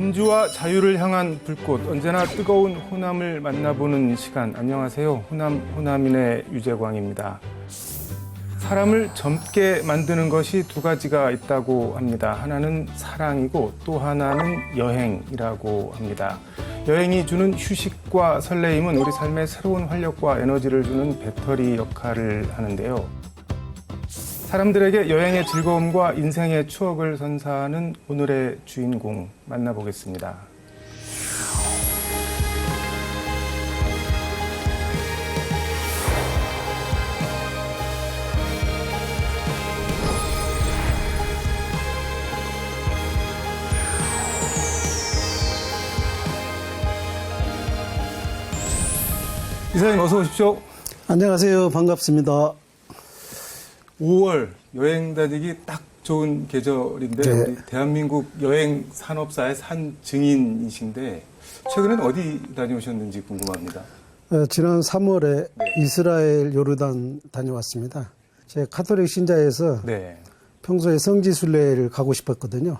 민주화 자유를 향한 불꽃, 언제나 뜨거운 호남을 만나보는 시간. 안녕하세요. 호남인의 유재광입니다. 사람을 젊게 만드는 것이 두 가지가 있다고 합니다. 하나는 사랑이고 또 하나는 여행이라고 합니다. 여행이 주는 휴식과 설레임은 우리 삶에 새로운 활력과 에너지를 주는 배터리 역할을 하는데요. 사람들에게 여행의 즐거움과 인생의 추억을 선사하는 오늘의 주인공 만나보겠습니다. 이사님 어서 오십시오. 안녕하세요. 반갑습니다. 5월 여행 다니기 딱 좋은 계절인데 네. 우리 대한민국 여행 산업사의 산 증인이신데 최근엔 어디 다녀오셨는지 궁금합니다. 지난 3월에 네. 이스라엘 요르단 다녀왔습니다. 제가 가톨릭 신자여서 네. 평소에 성지순례를 가고 싶었거든요.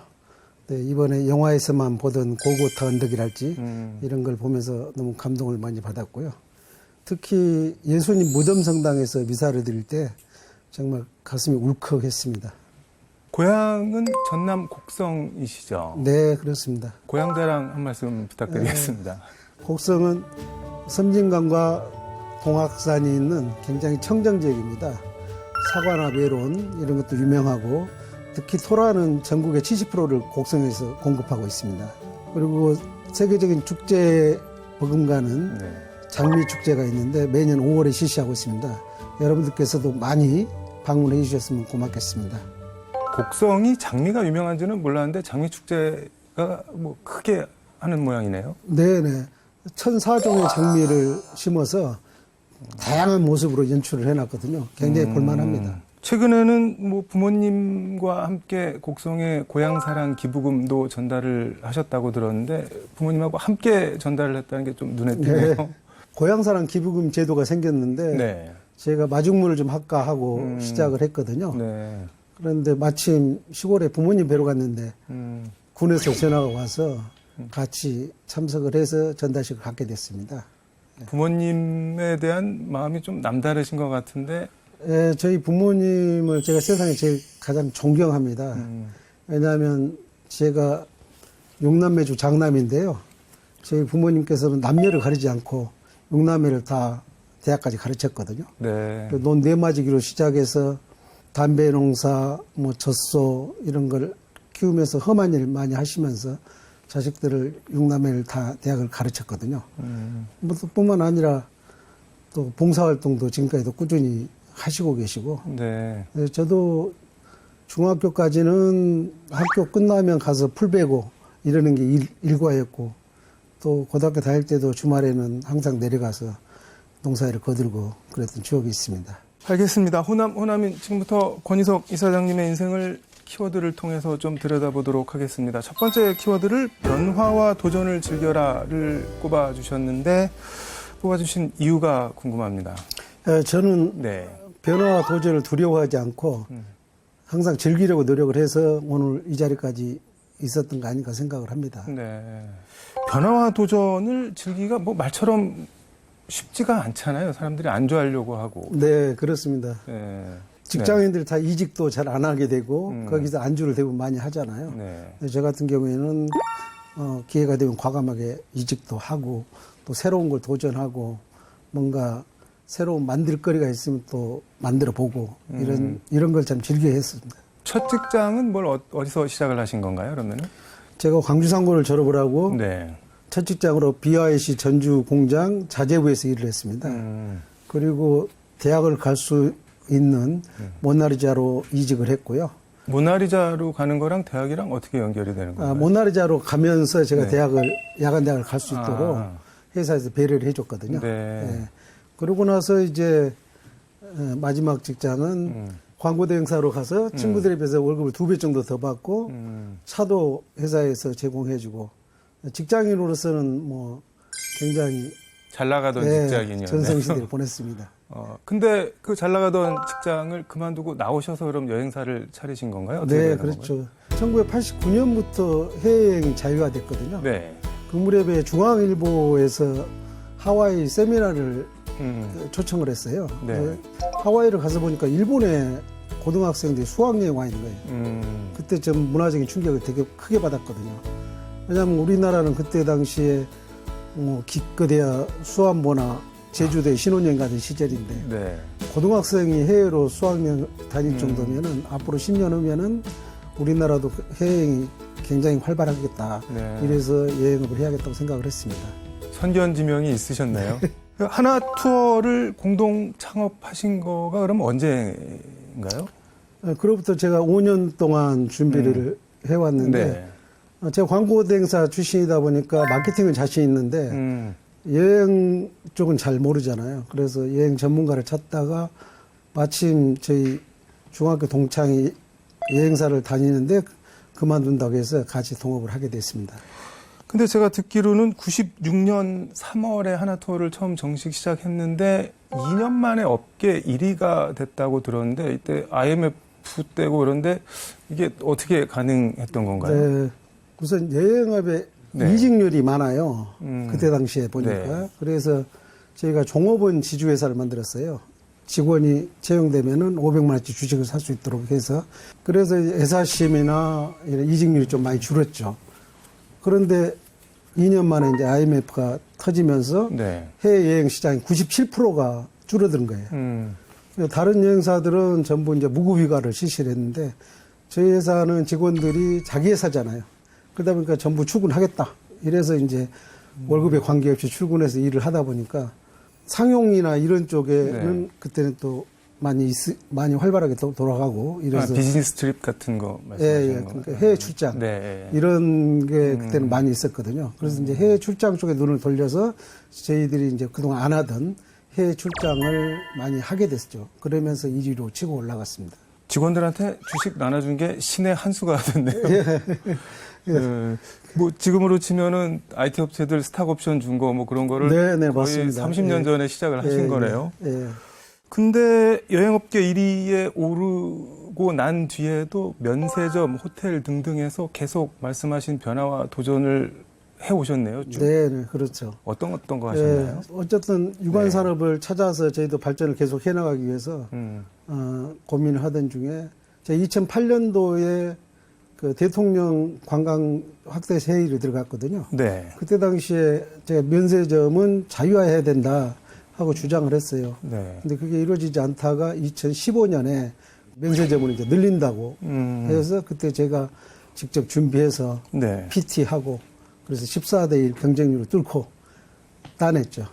네, 이번에 영화에서만 보던 골고타 언덕이랄지 이런 걸 보면서 너무 감동을 많이 받았고요. 특히 예수님 무덤 성당에서 미사를 드릴 때 정말 가슴이 울컥했습니다. 고향은 전남 곡성이시죠? 네, 그렇습니다. 고향 자랑 한 말씀 부탁드리겠습니다. 곡성은 섬진강과 동악산이 있는 굉장히 청정지역입니다. 사과나 메론 이런 것도 유명하고 특히 토라는 전국의 70%를 곡성에서 공급하고 있습니다. 그리고 세계적인 축제 버금가는 네. 장미축제가 있는데 매년 5월에 실시하고 있습니다. 여러분들께서도 많이 방문해 주셨으면 고맙겠습니다. 곡성이 장미가 유명한지는 몰랐는데 장미 축제가 뭐 크게 하는 모양이네요. 네네. 1,004종의 장미를 심어서 다양한 모습으로 연출을 해놨거든요. 굉장히 볼만합니다. 최근에는 뭐 부모님과 함께 곡성에 고향사랑 기부금도 전달을 하셨다고 들었는데 부모님하고 함께 전달을 했다는 게 좀 눈에 띄네요. 네. 고향사랑 기부금 제도가 생겼는데 네. 제가 마중물을 좀 할까 하고 시작을 했거든요. 네. 그런데 마침 시골에 부모님 뵈러 갔는데 군에서 전화가 와서 같이 참석을 해서 전달식을 갖게 됐습니다. 부모님에 대한 마음이 좀 남다르신 것 같은데. 예, 저희 부모님을 제가 세상에 제일 가장 존경합니다. 왜냐하면 제가 6남매 장남인데요. 저희 부모님께서는 남녀를 가리지 않고 6남매를 다 대학까지 가르쳤거든요. 네. 논 네마지기로 시작해서 담배 농사, 뭐 젖소 이런 걸 키우면서 험한 일 많이 하시면서 자식들을 6남매를 다 대학을 가르쳤거든요. 뭐 뿐만 아니라 또 봉사활동도 지금까지도 꾸준히 하시고 계시고. 네. 저도 중학교까지는 학교 끝나면 가서 풀 베고 이러는 게 일과였고 또 고등학교 다닐 때도 주말에는 항상 내려가서 농사일을 거들고 그랬던 추억이 있습니다. 알겠습니다. 호남인 지금부터 권희석 이사장님의 인생을 키워드를 통해서 좀 들여다보도록 하겠습니다. 첫 번째 키워드를 변화와 도전을 즐겨라를 꼽아주셨는데 뽑아주신 이유가 궁금합니다. 저는 네. 변화와 도전을 두려워하지 않고 항상 즐기려고 노력을 해서 오늘 이 자리까지 있었던 거 아닌가 생각을 합니다. 네. 변화와 도전을 즐기기가 뭐 말처럼 쉽지가 않잖아요. 사람들이 안 좋아하려고 하고. 네, 그렇습니다. 네. 직장인들 다 이직도 잘 안 하게 되고 거기서 안주를 대부분 많이 하잖아요. 네. 저 같은 경우에는 기회가 되면 과감하게 이직도 하고 또 새로운 걸 도전하고 뭔가 새로운 만들거리가 있으면 또 만들어 보고 이런 걸 참 즐겨 했습니다. 첫 직장은 뭘 어디서 시작을 하신 건가요, 그러면은? 제가 광주상고를 졸업을 하고 네. 첫 직장으로 BIC 전주 공장 자재부에서 일을 했습니다. 그리고 대학을 갈 수 있는 모나리자로 이직을 했고요. 모나리자로 가는 거랑 대학이랑 어떻게 연결이 되는 건가요? 모나리자로 가면서 제가 네. 야간 대학을 갈 수 있도록 회사에서 배려를 해줬거든요. 네. 네. 그러고 나서 이제 마지막 직장은 광고 대행사로 가서 친구들에 비해서 월급을 2배 정도 더 받고 차도 회사에서 제공해주고 직장인으로서는 뭐 굉장히 잘 나가던 직장인이었네요. 전성시대를 보냈습니다. 근데 그 잘 나가던 직장을 그만두고 나오셔서 그럼 여행사를 차리신 건가요? 어떻게 네, 되는 그렇죠. 1989년부터 해외여행이 자유화됐거든요. 건가요? 네. 그 무렵에 중앙일보에서 하와이 세미나를 초청을 했어요. 네. 그 하와이를 가서 보니까 일본에 고등학생들이 수학여행 와 있는 거예요. 그때 좀 문화적인 충격을 되게 크게 받았거든요. 왜냐하면 우리나라는 그때 당시에 기껏해야 수안보나 제주도에 신혼여행 가던 시절인데 네. 고등학생이 해외로 수학여행 다닐 정도면은 앞으로 10년 후면은 우리나라도 해외여행이 굉장히 활발하겠다. 네. 이래서 여행업을 해야겠다고 생각을 했습니다. 선견지명이 있으셨나요? 그 하나 투어를 공동 창업하신 거가 그럼 언제인가요? 그로부터 제가 5년 동안 준비를 해왔는데 제가 광고대행사 출신이다 보니까 마케팅은 자신 있는데 여행 쪽은 잘 모르잖아요. 그래서 여행 전문가를 찾다가 마침 저희 중학교 동창이 여행사를 다니는데 그만둔다고 해서 같이 동업을 하게 됐습니다. 근데 제가 듣기로는 96년 3월에 하나투어를 처음 정식 시작했는데 2년 만에 업계 1위가 됐다고 들었는데 이때 IMF 때고 그런데 이게 어떻게 가능했던 건가요? 네, 우선 여행업에 네. 이직률이 많아요. 그때 당시에 보니까. 네. 그래서 저희가 종업원 지주회사를 만들었어요. 직원이 채용되면은 500만 원치 주식을 살 수 있도록 해서. 그래서 회사심이나 이런 이직률이 좀 많이 줄었죠. 그런데 2년 만에 이제 IMF가 터지면서 네. 해외여행 시장이 97%가 줄어든 거예요. 다른 여행사들은 전부 이제 무급휴가를 실시를 했는데 저희 회사는 직원들이 자기 회사잖아요. 그러다 보니까 전부 출근하겠다. 이래서 이제 월급에 관계없이 출근해서 일을 하다 보니까 상용이나 이런 쪽에는 네. 그때는 또 많이 활발하게 돌아가고 이래서 비즈니스 트립 같은 거 예, 말씀하시는 예. 건가요? 그러니까 해외 출장 네. 이런 게 그때는 많이 있었거든요. 그래서 이제 해외 출장 쪽에 눈을 돌려서 저희들이 이제 그동안 안 하던 해외 출장을 많이 하게 됐죠. 그러면서 1위로 치고 올라갔습니다. 직원들한테 주식 나눠준 게 신의 한 수가 됐네요. 예. 뭐 지금으로 치면은 IT 업체들 스탁 옵션 준 거 뭐 그런 거를 네, 거의 맞습니다. 30년 예. 전에 시작을 하신 예, 거네요. 예. 근데 여행업계 1위에 오르고 난 뒤에도 면세점, 호텔 등등에서 계속 말씀하신 변화와 도전을 해 오셨네요. 쭉. 네, 그렇죠. 어떤 거 하셨나요? 예, 어쨌든 유관 산업을 찾아서 저희도 발전을 계속 해나가기 위해서 고민을 하던 중에 제가 2008년도에 그 대통령 관광 확대 회의를 들어갔거든요. 네. 그때 당시에 제가 면세점은 자유화해야 된다 하고 주장을 했어요. 네. 근데 그게 이루어지지 않다가 2015년에 면세점을 이제 늘린다고 해서 그때 제가 직접 준비해서 네. PT하고 그래서 14대 1 경쟁률을 뚫고 따냈죠.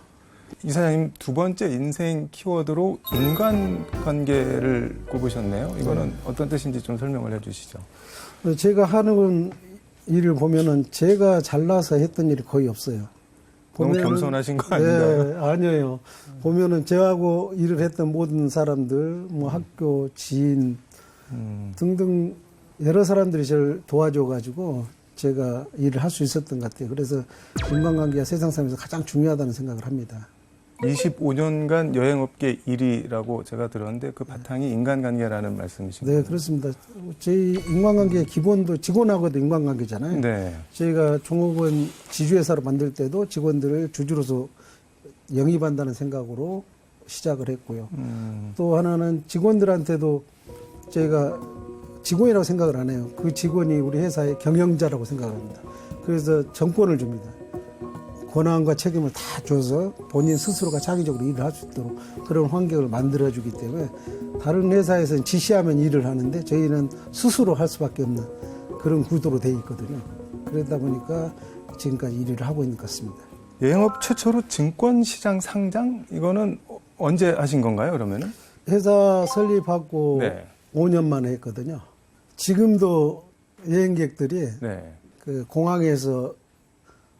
이사장님 두 번째 인생 키워드로 인간관계를 꼽으셨네요. 이거는 어떤 뜻인지 좀 설명을 해주시죠. 제가 하는 일을 보면은 제가 잘나서 했던 일이 거의 없어요. 너무 겸손하신 거 아닌가요? 네, 아니에요. 보면은 저하고 일을 했던 모든 사람들, 뭐 학교 지인 등등 여러 사람들이 저를 도와줘가지고 제가 일을 할 수 있었던 것 같아요. 그래서 인간관계가 세상 살면서 가장 중요하다는 생각을 합니다. 25년간 여행업계 1위라고 제가 들었는데 그 바탕이 인간관계라는 말씀이신가요? 네, 그렇습니다. 저희 인간관계의 기본도 직원하고도 인간관계잖아요. 네. 저희가 종업원 지주회사로 만들 때도 직원들을 주주로서 영입한다는 생각으로 시작을 했고요. 또 하나는 직원들한테도 저희가 직원이라고 생각을 안 해요. 그 직원이 우리 회사의 경영자라고 생각합니다. 그래서 정권을 줍니다. 권한과 책임을 다 줘서 본인 스스로가 창의적으로 일을 할 수 있도록 그런 환경을 만들어주기 때문에 다른 회사에서는 지시하면 일을 하는데 저희는 스스로 할 수밖에 없는 그런 구도로 돼 있거든요. 그러다 보니까 지금까지 일을 하고 있는 것 같습니다. 여행업 최초로 증권시장 상장? 이거는 언제 하신 건가요, 그러면은? 회사 설립하고 네. 5년 만에 했거든요. 지금도 여행객들이 네. 그 공항에서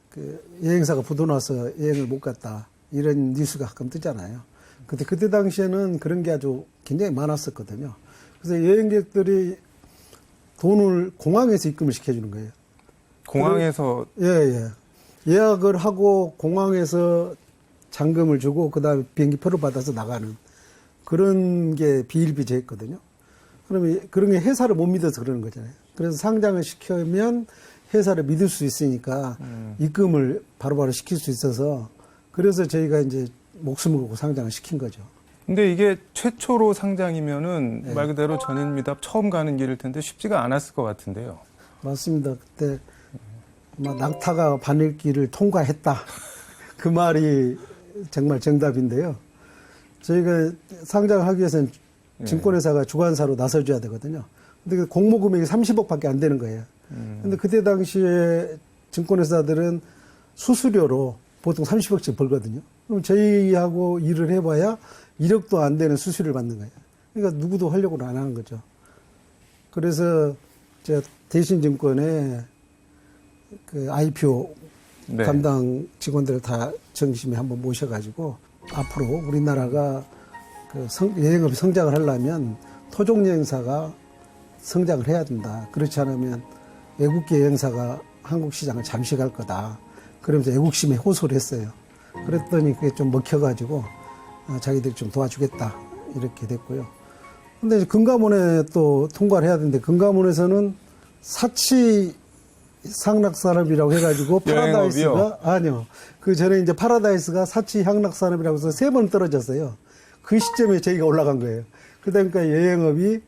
그 여행사가 부도나서 여행을 못 갔다 이런 뉴스가 가끔 뜨잖아요. 근데 그때 당시에는 그런 게 아주 굉장히 많았었거든요. 그래서 여행객들이 돈을 공항에서 입금을 시켜주는 거예요. 공항에서 예. 예약을 하고 공항에서 잔금을 주고 그다음에 비행기 표를 받아서 나가는 그런 게 비일비재했거든요. 그러면 그런 게 회사를 못 믿어서 그러는 거잖아요. 그래서 상장을 시키면 회사를 믿을 수 있으니까 입금을 바로바로 시킬 수 있어서 그래서 저희가 이제 목숨을 걸고 상장을 시킨 거죠. 근데 이게 최초로 상장이면은 말 그대로 전인미답 처음 가는 길일 텐데 쉽지가 않았을 것 같은데요. 맞습니다. 그때 막 낙타가 바늘길을 통과했다. 그 말이 정말 정답인데요. 저희가 상장을 하기 위해서는 증권회사가 주관사로 나서줘야 되거든요. 근데 그 공모 금액이 30억밖에 안 되는 거예요. 근데 그때 당시에 증권회사들은 수수료로 보통 30억씩 벌거든요. 그럼 저희하고 일을 해봐야 1억도 안 되는 수수료를 받는 거예요. 그러니까 누구도 하려고는 안 하는 거죠. 그래서 제가 대신증권에 그 IPO 네. 담당 직원들을 다 정심에 한번 모셔가지고 앞으로 우리나라가 그 여행업이 성장을 하려면 토종 여행사가 성장을 해야 된다. 그렇지 않으면 외국계 여행사가 한국 시장을 잠식할 거다. 그러면서 애국심에 호소를 했어요. 그랬더니 그게 좀 먹혀가지고 자기들이 좀 도와주겠다 이렇게 됐고요. 근데 이제 금감원에 또 통과를 해야 되는데 금감원에서는 사치 상락산업이라고 해가지고 파라다이스가 아니요. 그 전에 이제 파라다이스가 사치 향락산업이라고 해서 3번 떨어졌어요. 그 시점에 저희가 올라간 거예요. 그러니까 여행업이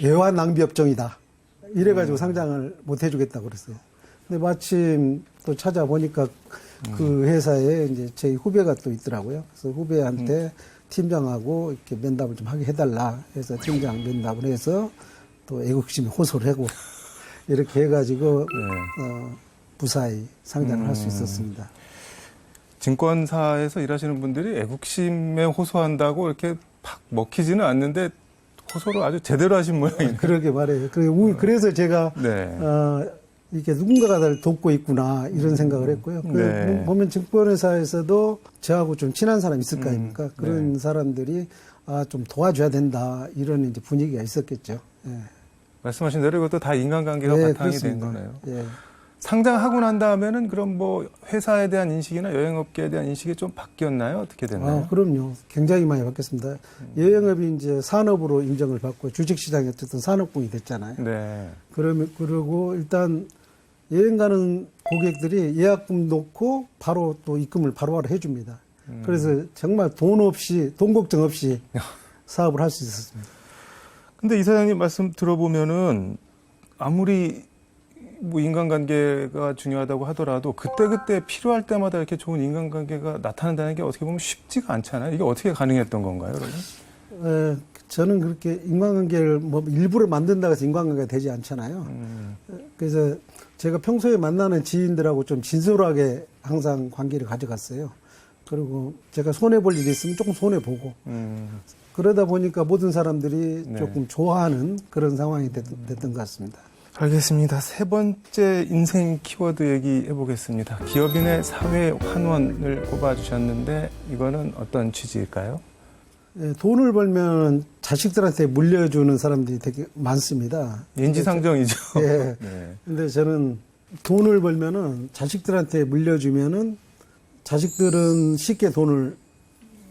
애완 낭비 업종이다. 이래가지고 상장을 못 해주겠다고 그랬어요. 근데 마침 또 찾아보니까 그 회사에 이제 저희 후배가 또 있더라고요. 그래서 후배한테 팀장하고 이렇게 면담을 좀 하게 해달라 해서 팀장 면담을 해서 또 애국심에 호소를 하고 이렇게 해가지고 무사히 상장을 할 수 있었습니다. 증권사에서 일하시는 분들이 애국심에 호소한다고 이렇게 팍 먹히지는 않는데 호소를 아주 제대로 하신 모양이네요. 그러게 말해요. 그래서 제가 네. 이렇게 누군가가 나를 돕고 있구나 이런 생각을 했고요. 네. 보면 증권회사에서도 저하고 좀 친한 사람이 있을 거 아닙니까? 그런 사람들이 좀 도와줘야 된다 이런 이제 분위기가 있었겠죠. 예. 말씀하신 대로 이것도 다 인간관계가 바탕이 그렇습니다. 된 거네요. 예. 상장하고 난 다음에는 그럼 뭐 회사에 대한 인식이나 여행업계에 대한 인식이 좀 바뀌었나요? 어떻게 됐나요? 그럼요. 굉장히 많이 바뀌었습니다. 여행업이 이제 산업으로 인정을 받고 주식시장이 어쨌든 산업군이 됐잖아요. 네. 그리고 일단 여행 가는 고객들이 예약금 놓고 바로 또 입금을 바로바로 해줍니다. 그래서 정말 돈 걱정 없이 사업을 할 수 있었습니다. 근데 이사장님 말씀 들어보면은 아무리 뭐 인간관계가 중요하다고 하더라도 그때그때 필요할 때마다 이렇게 좋은 인간관계가 나타난다는 게 어떻게 보면 쉽지가 않잖아요. 이게 어떻게 가능했던 건가요, 그러면? 저는 그렇게 인간관계를 뭐 일부러 만든다고 해서 인간관계가 되지 않잖아요. 그래서 제가 평소에 만나는 지인들하고 좀 진솔하게 항상 관계를 가져갔어요. 그리고 제가 손해볼 일이 있으면 조금 손해보고. 그러다 보니까 모든 사람들이 조금 좋아하는 그런 상황이 됐던 것 같습니다. 알겠습니다. 세 번째 인생 키워드 얘기해 보겠습니다. 기업인의 사회 환원을 꼽아주셨는데 이거는 어떤 취지일까요? 돈을 벌면 자식들한테 물려주는 사람들이 되게 많습니다. 인지상정이죠. 예. 네. 근데 저는 돈을 벌면은 자식들한테 물려주면은 자식들은 쉽게 돈을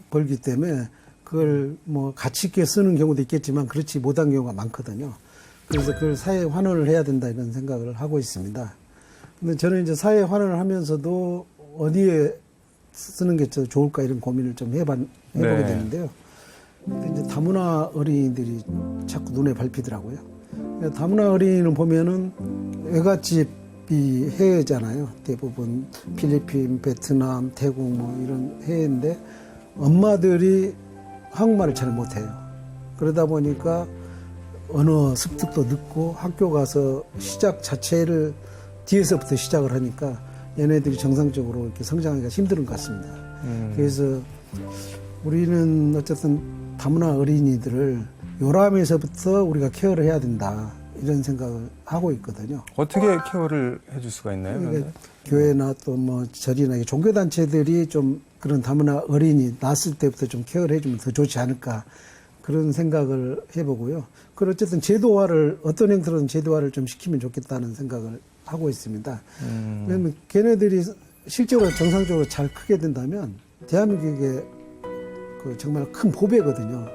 벌기 때문에 그걸 뭐 가치 있게 쓰는 경우도 있겠지만 그렇지 못한 경우가 많거든요. 그래서 그걸 사회 환원을 해야 된다 이런 생각을 하고 있습니다. 근데 저는 이제 사회 환원을 하면서도 어디에 쓰는 게 좋을까 이런 고민을 좀 해보게 되는데요. 근데 이제 다문화 어린이들이 자꾸 눈에 밟히더라고요. 다문화 어린이는 보면은 외갓집이 해외잖아요. 대부분 필리핀, 베트남, 태국 뭐 이런 해외인데 엄마들이 한국말을 잘 못해요. 그러다 보니까 언어 습득도 늦고 학교 가서 시작 자체를 뒤에서부터 시작을 하니까 얘네들이 정상적으로 이렇게 성장하기가 힘든 것 같습니다. 그래서 우리는 어쨌든 다문화 어린이들을 요람에서부터 우리가 케어를 해야 된다 이런 생각을 하고 있거든요. 어떻게 케어를 해줄 수가 있나요? 그러니까 교회나 또 뭐 절이나 종교단체들이 좀 그런 다문화 어린이 낳았을 때부터 좀 케어를 해주면 더 좋지 않을까 그런 생각을 해보고요. 그리고 어쨌든 제도화를 어떤 형태로든 제도화를 좀 시키면 좋겠다는 생각을 하고 있습니다. 왜냐하면 걔네들이 실제로 정상적으로 잘 크게 된다면 대한민국의 그 정말 큰 보배거든요.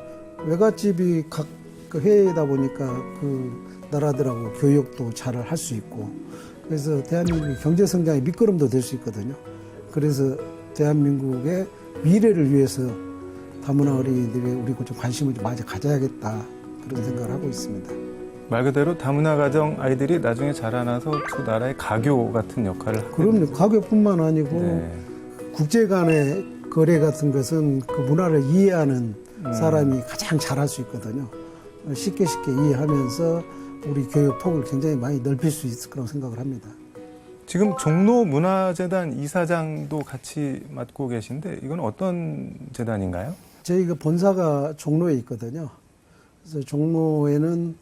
외갓집이 각 그 해외다 보니까 그 나라들하고 교역도 잘 할 수 있고 그래서 대한민국의 경제 성장의 밑거름도 될 수 있거든요. 그래서 대한민국의 미래를 위해서 다문화 어린이들이 우리 좀 관심을 좀 많이 가져야겠다 그런 생각을 하고 있습니다. 말 그대로 다문화 가정 아이들이 나중에 자라나서 두 나라의 가교 같은 역할을 하게 그럼요. 가격뿐만 아니고 네. 국제 간의 거래 같은 것은 그 문화를 이해하는 사람이 가장 잘할 수 있거든요. 쉽게 이해하면서 우리 교육 폭을 굉장히 많이 넓힐 수 있을 거라고 생각을 합니다. 지금 종로문화재단 이사장도 같이 맡고 계신데 이건 어떤 재단인가요? 저희가 본사가 종로에 있거든요. 그래서 종로에는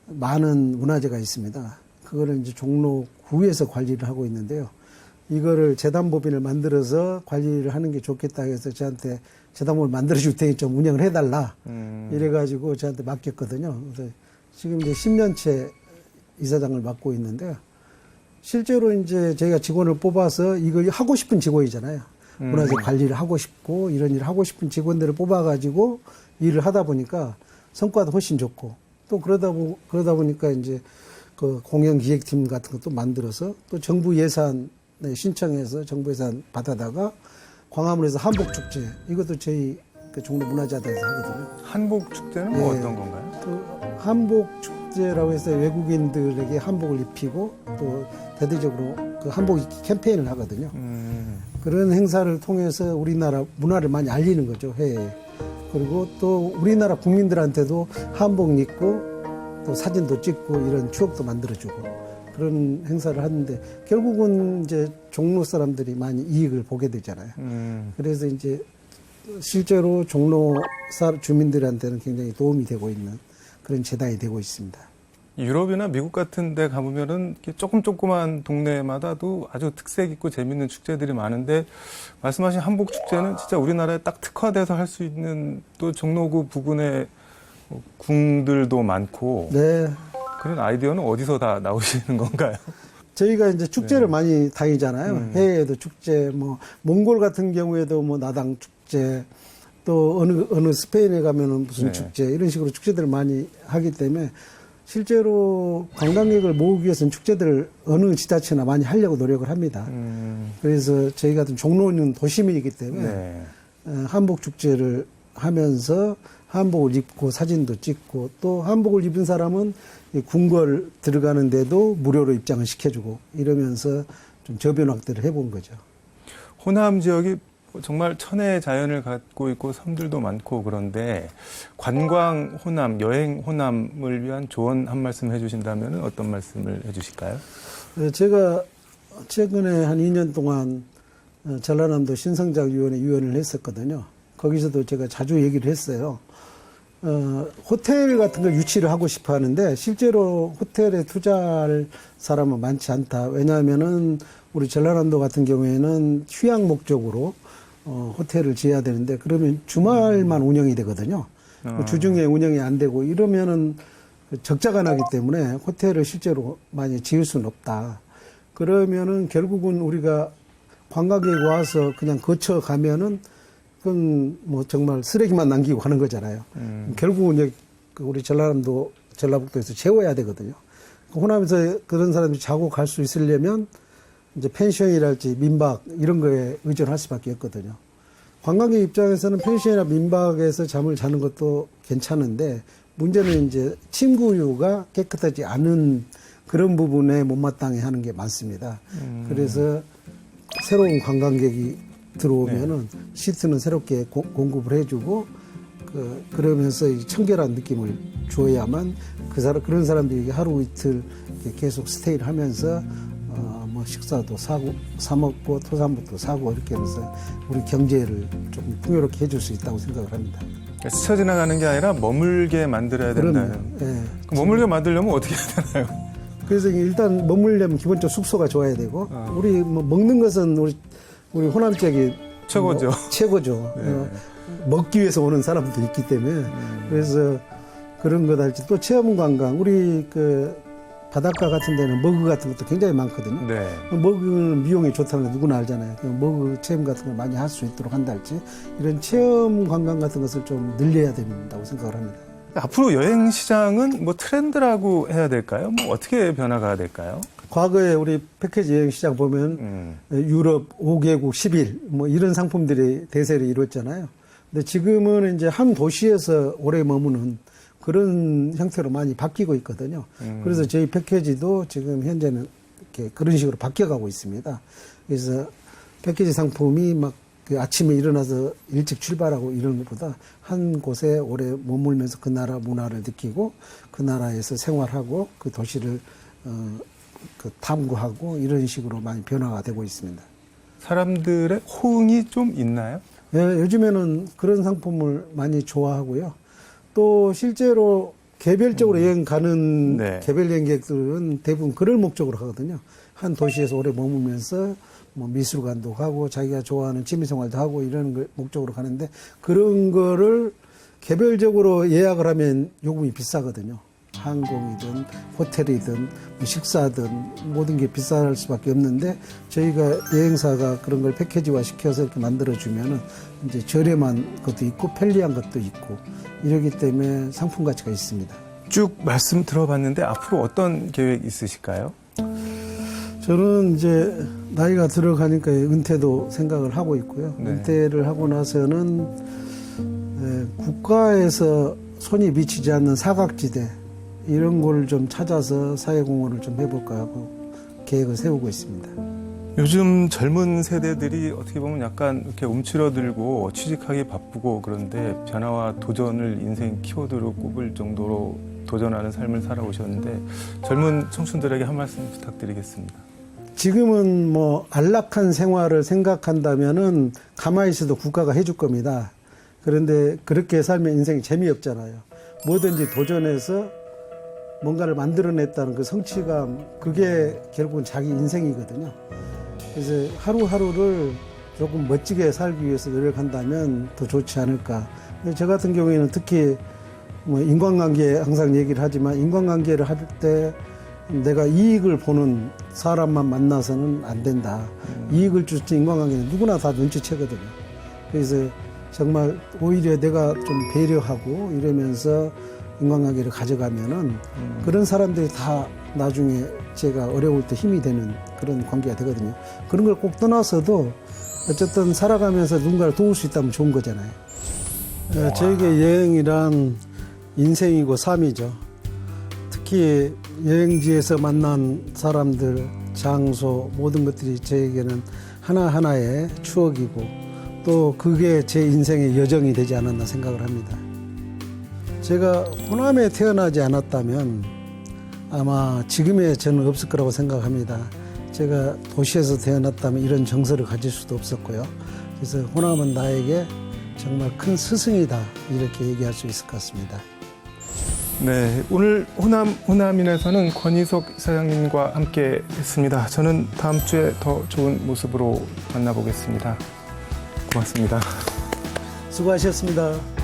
많은 문화재가 있습니다. 그거를 이제 종로구에서 관리를 하고 있는데요. 이거를 재단법인을 만들어서 관리를 하는 게 좋겠다 해서 저한테 재단법을 만들어줄 테니 좀 운영을 해달라. 이래가지고 저한테 맡겼거든요. 그래서 지금 이제 10년째 이사장을 맡고 있는데요. 실제로 이제 저희가 직원을 뽑아서 이걸 하고 싶은 직원이잖아요. 문화재 관리를 하고 싶고 이런 일을 하고 싶은 직원들을 뽑아가지고 일을 하다 보니까 성과도 훨씬 좋고 또 그러다 보니까 이제 그 공연기획팀 같은 것도 만들어서 또 정부 예산에 신청해서 정부 예산 받아다가 광화문에서 한복축제 이것도 저희 그 종로문화재단에서 하거든요. 한복축제는 네. 뭐 어떤 건가요? 또 한복축제라고 해서 외국인들에게 한복을 입히고 또 대대적으로 그 한복 입기 캠페인을 하거든요. 그런 행사를 통해서 우리나라 문화를 많이 알리는 거죠, 해외에. 그리고 또 우리나라 국민들한테도 한복 입고 또 사진도 찍고 이런 추억도 만들어주고 그런 행사를 하는데 결국은 이제 종로 사람들이 많이 이익을 보게 되잖아요. 그래서 이제 실제로 종로 주민들한테는 굉장히 도움이 되고 있는 그런 재단이 되고 있습니다. 유럽이나 미국 같은 데 가보면은 이렇게 조그만 동네마다도 아주 특색 있고 재밌는 축제들이 많은데 말씀하신 한복축제는 진짜 우리나라에 딱 특화돼서 할 수 있는 또 종로구 부근에 궁들도 많고 네. 그런 아이디어는 어디서 다 나오시는 건가요? 저희가 이제 축제를 많이 다니잖아요. 해외에도 축제, 뭐 몽골 같은 경우에도 뭐 나당 축제, 또 어느 스페인에 가면은 무슨 네. 축제 이런 식으로 축제들을 많이 하기 때문에 실제로 관광객을 모으기 위해서는 축제들을 어느 지자체나 많이 하려고 노력을 합니다. 그래서 저희 같은 종로는 도심이기 때문에 네. 한복 축제를 하면서 한복을 입고 사진도 찍고 또 한복을 입은 사람은 궁궐 들어가는데도 무료로 입장을 시켜주고 이러면서 좀 저변 확대를 해본 거죠. 호남 지역이 정말 천혜의 자연을 갖고 있고 섬들도 많고 그런데 관광 호남, 여행 호남을 위한 조언 한 말씀 해주신다면 어떤 말씀을 해주실까요? 제가 최근에 한 2년 동안 전라남도 신성장위원회 위원을 했었거든요. 거기서도 제가 자주 얘기를 했어요. 호텔 같은 걸 유치를 하고 싶어 하는데 실제로 호텔에 투자할 사람은 많지 않다. 왜냐하면은 우리 전라남도 같은 경우에는 휴양 목적으로 호텔을 지어야 되는데 그러면 주말만 운영이 되거든요. 주중에 운영이 안 되고 이러면은 적자가 나기 때문에 호텔을 실제로 많이 지을 수는 없다. 그러면은 결국은 우리가 관광객이 와서 그냥 거쳐 가면은 그건 뭐 정말 쓰레기만 남기고 가는 거잖아요. 결국은 여기 우리 전라남도, 전라북도에서 채워야 되거든요. 호남에서 그런 사람들이 자고 갈 수 있으려면 이제 펜션이랄지 민박 이런 거에 의존할 수밖에 없거든요. 관광객 입장에서는 펜션이나 민박에서 잠을 자는 것도 괜찮은데 문제는 이제 침구류가 깨끗하지 않은 그런 부분에 못마땅해 하는 게 많습니다. 그래서 새로운 관광객이 들어오면은 시트는 새롭게 공급을 해주고 그러면서 이 청결한 느낌을 줘야만 그런 사람들이 하루 이틀 계속 스테이를 하면서 뭐 식사도 사 먹고 토산물도 사고 이렇게 하면서 우리 경제를 좀 풍요롭게 해줄 수 있다고 생각을 합니다. 스쳐 지나가는 게 아니라 머물게 만들어야 된다는. 예. 머물게 만들려면 어떻게 해야 되나요? 그래서 일단 머물려면 기본적으로 숙소가 좋아야 되고 우리 뭐 먹는 것은 우리 호남 지역이 최고죠. 뭐 최고죠. 네. 먹기 위해서 오는 사람도 있기 때문에 그래서 그런 것 할지 또 체험 관광 우리 그 바닷가 같은 데는 머그 같은 것도 굉장히 많거든요. 네. 머그는 미용에 좋다는 거 누구나 알잖아요. 머그 체험 같은 걸 많이 할 수 있도록 한달지 이런 체험 관광 같은 것을 좀 늘려야 된다고 생각을 합니다. 앞으로 여행 시장은 뭐 트렌드라고 해야 될까요? 뭐 어떻게 변화가 될까요? 과거에 우리 패키지 여행 시장 보면 유럽 5개국 10일 뭐 이런 상품들이 대세를 이뤘잖아요. 근데 지금은 이제 한 도시에서 오래 머무는 그런 형태로 많이 바뀌고 있거든요. 그래서 저희 패키지도 지금 현재는 이렇게 그런 식으로 바뀌어가고 있습니다. 그래서 패키지 상품이 막 그 아침에 일어나서 일찍 출발하고 이런 것보다 한 곳에 오래 머물면서 그 나라 문화를 느끼고 그 나라에서 생활하고 그 도시를 그 탐구하고 이런 식으로 많이 변화가 되고 있습니다. 사람들의 호응이 좀 있나요? 예, 요즘에는 그런 상품을 많이 좋아하고요. 또 실제로 개별적으로 여행 가는 네. 개별 여행객들은 대부분 그럴 목적으로 가거든요. 한 도시에서 오래 머물면서 뭐 미술관도 가고 자기가 좋아하는 취미생활도 하고 이런 걸 목적으로 가는데 그런 거를 개별적으로 예약을 하면 요금이 비싸거든요. 항공이든 호텔이든 뭐 식사든 모든 게 비쌀 수밖에 없는데 저희가 여행사가 그런 걸 패키지화 시켜서 이렇게 만들어주면은 이제 저렴한 것도 있고 편리한 것도 있고 이러기 때문에 상품 가치가 있습니다. 쭉 말씀 들어봤는데 앞으로 어떤 계획 있으실까요? 저는 이제 나이가 들어가니까 은퇴도 생각을 하고 있고요. 네. 은퇴를 하고 나서는 국가에서 손이 미치지 않는 사각지대 이런 걸 좀 찾아서 사회공헌을 좀 해볼까 하고 계획을 세우고 있습니다. 요즘 젊은 세대들이 어떻게 보면 약간 이렇게 움츠러들고 취직하기 바쁘고 그런데 변화와 도전을 인생 키워드로 꼽을 정도로 도전하는 삶을 살아오셨는데 젊은 청춘들에게 한 말씀 부탁드리겠습니다. 지금은 뭐 안락한 생활을 생각한다면은 가만히 있어도 국가가 해줄 겁니다. 그런데 그렇게 살면 인생이 재미없잖아요. 뭐든지 도전해서 뭔가를 만들어냈다는 그 성취감, 그게 결국은 자기 인생이거든요. 그래서 하루하루를 조금 멋지게 살기 위해서 노력한다면 더 좋지 않을까. 저 같은 경우에는 특히 뭐 인간관계 항상 얘기를 하지만 인간관계를 할 때 내가 이익을 보는 사람만 만나서는 안 된다. 이익을 줄 때 인간관계는 누구나 다 눈치채거든요. 그래서 정말 오히려 내가 좀 배려하고 이러면서 인간관계를 가져가면은 그런 사람들이 다 나중에 제가 어려울 때 힘이 되는 그런 관계가 되거든요. 그런 걸 꼭 떠나서도 어쨌든 살아가면서 누군가를 도울 수 있다면 좋은 거잖아요. 저에게 여행이란 인생이고 삶이죠. 특히 여행지에서 만난 사람들, 장소 모든 것들이 저에게는 하나하나의 추억이고 또 그게 제 인생의 여정이 되지 않았나 생각을 합니다. 제가 호남에 태어나지 않았다면 아마 지금의 저는 없을 거라고 생각합니다. 제가 도시에서 태어났다면 이런 정서를 가질 수도 없었고요. 그래서 호남은 나에게 정말 큰 스승이다 이렇게 얘기할 수 있을 것 같습니다. 네, 오늘 호남인에서는 권희석 이사장님과 함께 했습니다. 저는 다음 주에 더 좋은 모습으로 만나보겠습니다. 고맙습니다. 수고하셨습니다.